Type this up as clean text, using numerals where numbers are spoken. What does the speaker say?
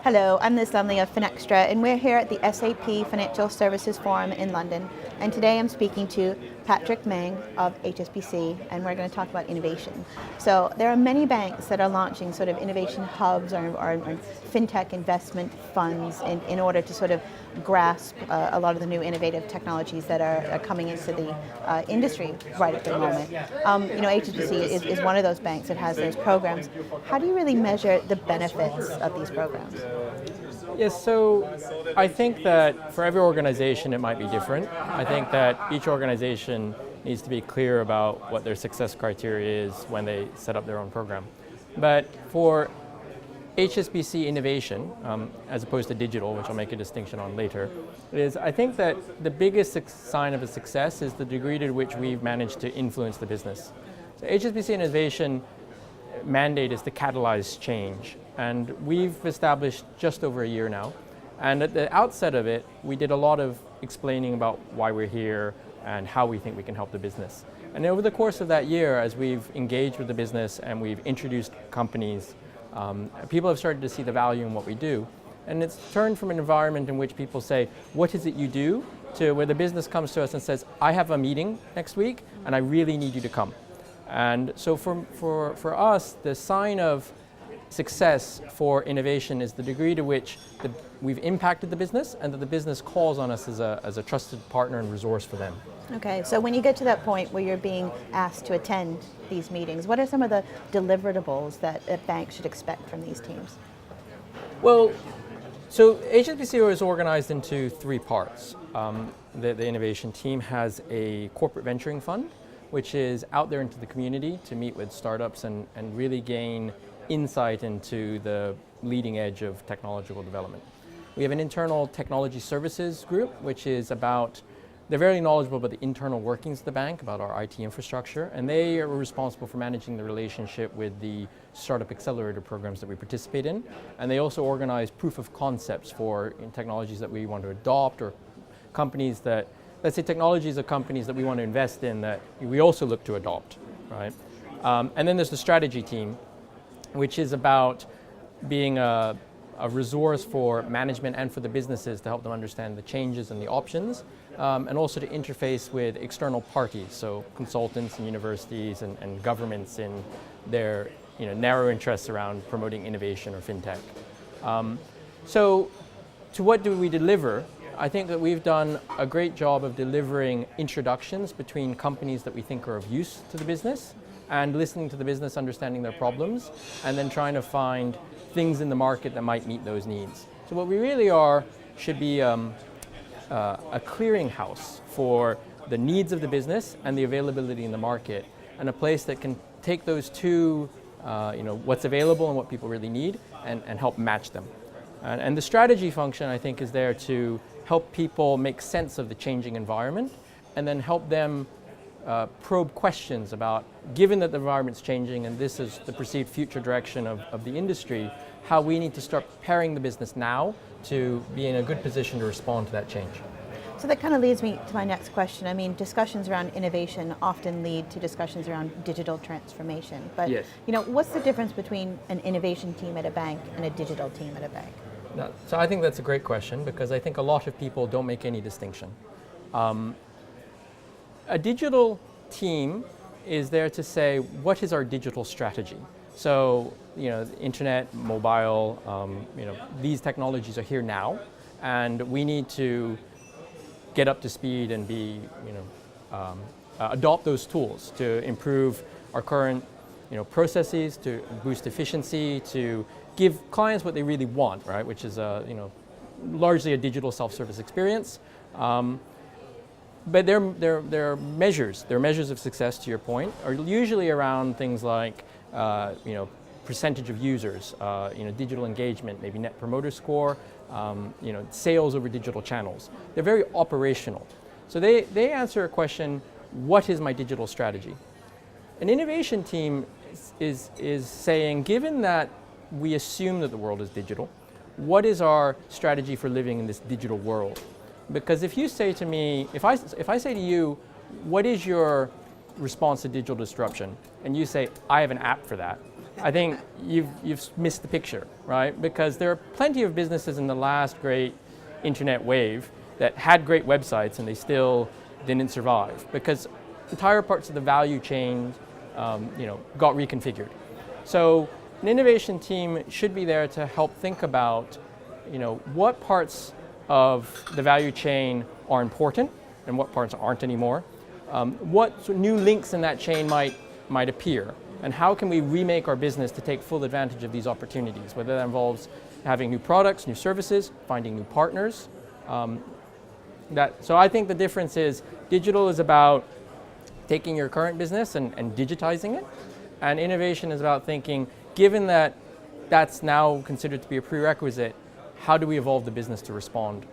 Hello, I'm Liz Lumley of Finextra, and we're here at the SAP Financial Services Forum in London. And today I'm speaking to Patrick Mang of HSBC, and we're going to talk about innovation. So there are many banks that are launching sort of innovation hubs or fintech investment funds in order to sort of grasp a lot of the new innovative technologies that are coming into the industry right at the moment. HSBC is one of those banks that has those programs. How do you really measure the benefits of these programs? Yes, so I think that for every organization it might be different. I think that each organization needs to be clear about what their success criteria is when they set up their own program. But for HSBC innovation, as opposed to digital, which I'll make a distinction on later, I think that the biggest sign of a success is the degree to which we've managed to influence the business. So HSBC innovation mandate is to catalyze change, and we've established just over a year now. And at the outset of it, we did a lot of explaining about why we're here and how we think we can help the business. And over the course of that year, as we've engaged with the business and we've introduced companies, people have started to see the value in what we do. And it's turned from an environment in which people say, what is it you do, to where the business comes to us and says, I have a meeting next week and I really need you to come. And so for us, the sign of success for innovation is the degree to which we've impacted the business and that the business calls on us as a trusted partner and resource for them. Okay, so when you get to that point where you're being asked to attend these meetings, what are some of the deliverables that a bank should expect from these teams? Well, so HSBC is organized into three parts. The innovation team has a corporate venturing fund, which is out there into the community to meet with startups and really gain insight into the leading edge of technological development. We have an internal technology services group, which is they're very knowledgeable about the internal workings of the bank, about our IT infrastructure, and they are responsible for managing the relationship with the startup accelerator programs that we participate in. And they also organize proof of concepts for technologies that we want to adopt, or companies that, let's say technologies of companies that we want to invest in that we also look to adopt, right? And then there's the strategy team, which is about being a resource for management and for the businesses to help them understand the changes and the options, and also to interface with external parties, so consultants and universities and governments in their narrow interests around promoting innovation or fintech. So to what do we deliver? I think that we've done a great job of delivering introductions between companies that we think are of use to the business and listening to the business, understanding their problems, and then trying to find things in the market that might meet those needs. So what we really should be a clearinghouse for the needs of the business and the availability in the market, and a place that can take those two, what's available and what people really need, and help match them. And the strategy function, I think, is there to help people make sense of the changing environment, and then help them probe questions about, given that the environment's changing and this is the perceived future direction of the industry, how we need to start preparing the business now to be in a good position to respond to that change. So that kind of leads me to my next question. I mean, discussions around innovation often lead to discussions around digital transformation. But yes. What's the difference between an innovation team at a bank and a digital team at a bank? So I think that's a great question, because I think a lot of people don't make any distinction. A digital team is there to say, what is our digital strategy? So, internet, mobile, these technologies are here now, and we need to get up to speed and adopt those tools to improve our current, processes, to boost efficiency, to give clients what they really want, right? Which is largely a digital self-service experience. But their measures of success, to your point, are usually around things like percentage of users, digital engagement, maybe net promoter score, sales over digital channels. They're very operational. So they answer a question, what is my digital strategy? An innovation team is saying, given that we assume that the world is digital, what is our strategy for living in this digital world? Because if you say to me, if I say to you, what is your response to digital disruption? And you say, I have an app for that. I think you've missed the picture, right? Because there are plenty of businesses in the last great internet wave that had great websites and they still didn't survive because entire parts of the value chain, got reconfigured. So an innovation team should be there to help think about, what parts of the value chain are important and what parts aren't anymore. What new links in that chain might appear, and how can we remake our business to take full advantage of these opportunities, whether that involves having new products, new services, finding new partners. So I think the difference is digital is about taking your current business and digitizing it, and innovation is about thinking, given that that's now considered to be a prerequisite, how do we evolve the business to respond